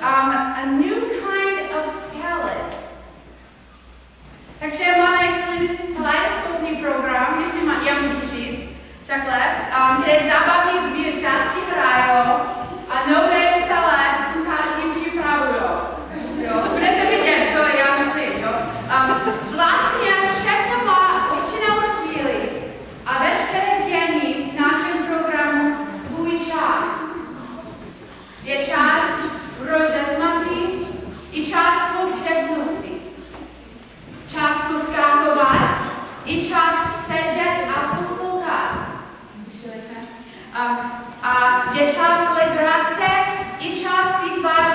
a new kind of salad. Takže máme kaleidoskopní program, jestli já můžu říct, takhle, kde zábavní zvířátky hrajou a nové salad kuchaři připravujou. Budete vidět, co já myslím. Vlastně všechno má určitou chvíli a veškeré dění v našem programu svůj čas. Je čas rozesmatý i čas povzdechnutí. Čas poskákovat i čas sedět a poslouchat. Slyšeli jste? A je čas legrace i čas vytváření